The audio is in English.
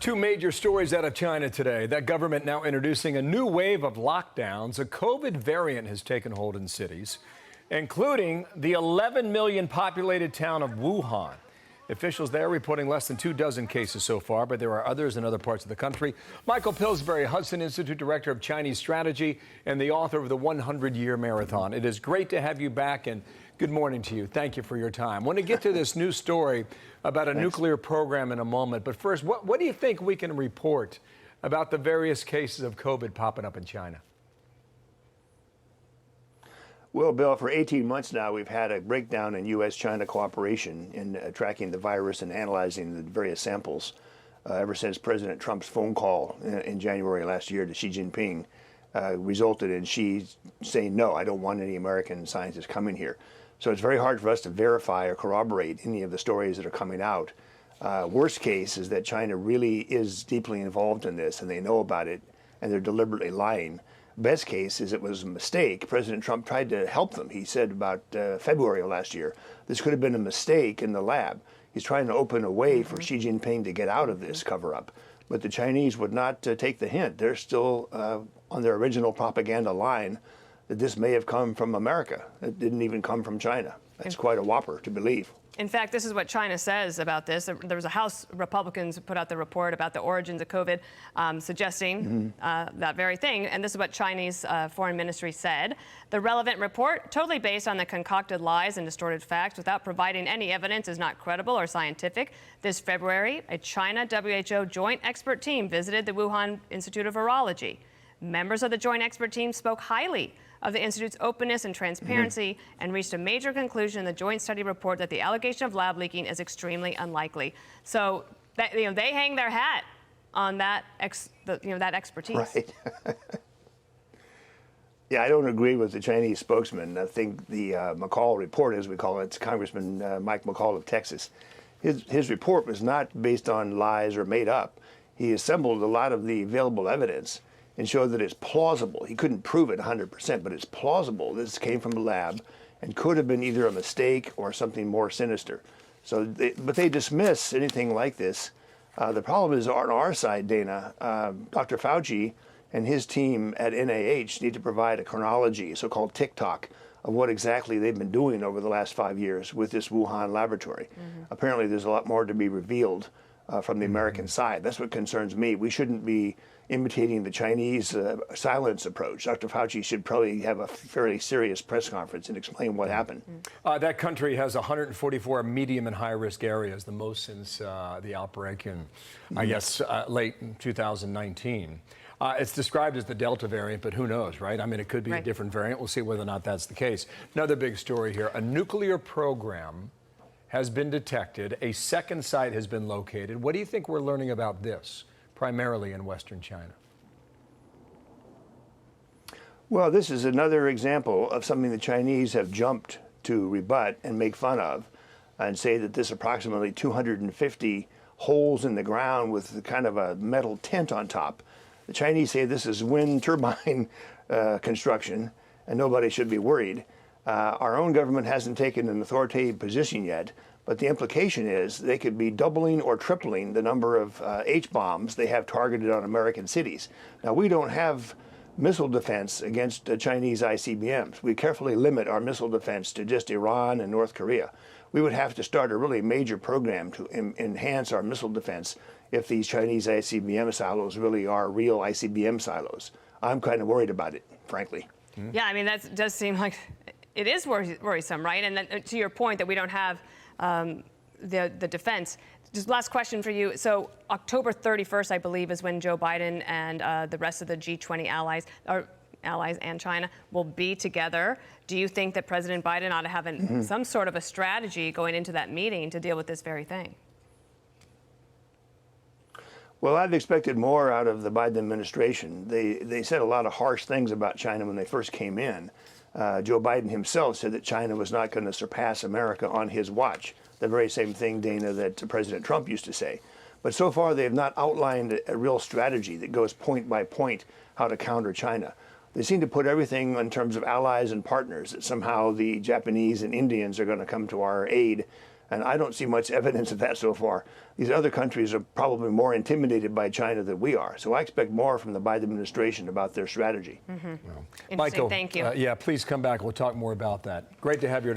Two major stories out of China today. That government now introducing a new wave of lockdowns. A COVID variant has taken hold in cities, including the 11 million populated town of Wuhan. Officials there reporting less than 24 cases so far, but there are others in other parts of the country. Michael Pillsbury, Hudson Institute Director of Chinese Strategy and the author of the 100-Year Marathon. It is great to have you back, and good morning to you. Thank you for your time. I want to get to this new story about a nuclear program in a moment. But first, what do you think we can report about the various cases of COVID popping up in China? Well, Bill, for 18 months now, we've had a breakdown in U.S. China cooperation in tracking the virus and analyzing the various samples ever since President Trump's phone call in January last year to Xi Jinping resulted in Xi saying, no, I don't want any American scientists coming here. So it's very hard for us to verify or corroborate any of the stories that are coming out. Worst case is that China really is deeply involved in this and they know about it and they're deliberately lying. Best case is it was a mistake. President Trump tried to help them. He said about February of last year, this could have been a mistake in the lab. He's trying to open a way for Xi Jinping to get out of this cover-up. But the Chinese would not take the hint. They're still on their original propaganda line that this may have come from America. It didn't even come from China. That's quite a whopper to believe. In fact, this is what China says about this. There was a House Republicans who put out the report about the origins of COVID, suggesting that very thing. And this is what Chinese Foreign Ministry said. The relevant report, totally based on the concocted lies and distorted facts without providing any evidence, is not credible or scientific. This February, a China WHO joint expert team visited the Wuhan Institute of Virology. Members of the joint expert team spoke highly of the Institute's openness and transparency and reached a major conclusion in the joint study report that the allegation of lab leaking is extremely unlikely. So that, they hang their hat on that, that expertise. Right. Yeah, I don't agree with the Chinese spokesman. I think the McCall report, as we call it, it's Congressman Mike McCall of Texas. His report was not based on lies or made up. He assembled a lot of the available evidence and showed that it's plausible. He couldn't prove it 100%, but it's plausible this came from the lab and could have been either a mistake or something more sinister. So, but they dismiss anything like this. The problem is on our side, Dana. Dr. Fauci and his team at NIH need to provide a chronology, a so-called tick-tock, of what exactly they've been doing over the last 5 years with this Wuhan laboratory. Apparently there's a lot more to be revealed from the American side. That's what concerns me. We shouldn't be imitating the Chinese silence approach. Dr. Fauci should probably have a fairly serious press conference and explain what happened. That country has 144 medium and high-risk areas, the most since the outbreak in, I guess, late 2019. It's described as the Delta variant, but who knows, right? I mean, it could be a different variant. We'll see whether or not that's the case. Another big story here. A nuclear program has been detected. A second site has been located. What do you think we're learning about this, primarily in Western China? Well, this is another example of something the Chinese have jumped to rebut and make fun of and say that this approximately 250 holes in the ground with kind of a metal tent on top. The Chinese say this is wind turbine construction and nobody should be worried. Our own government hasn't taken an authoritative position yet, but the implication is they could be doubling or tripling the number of H-bombs they have targeted on American cities. Now, we don't have missile defense against Chinese ICBMs. We carefully limit our missile defense to just Iran and North Korea. We would have to start a really major program to enhance our missile defense if these Chinese ICBM silos really are real ICBM silos. I'm kind of worried about it, frankly. Yeah, I mean, that does seem like it is worrisome, right? And then, to your point that we don't have the defense. Just last question for you. So October 31st, I believe, is when Joe Biden and the rest of the G20 allies and China will be together. Do you think that President Biden ought to have some sort of a strategy going into that meeting to deal with this very thing? Well, I've expected more out of the Biden administration. They said a lot of harsh things about China when they first came in. Joe Biden himself said that China was not going to surpass America on his watch. The very same thing, Dana, that President Trump used to say. But so far, they have not outlined a real strategy that goes point by point how to counter China. They seem to put everything in terms of allies and partners, that somehow the Japanese and Indians are going to come to our aid And I don't see much evidence of that so far. These other countries are probably more intimidated by China than we are. So I expect more from the Biden administration about their strategy. Interesting. Michael, Thank you. yeah, please come back. We'll talk more about that. Great to have you.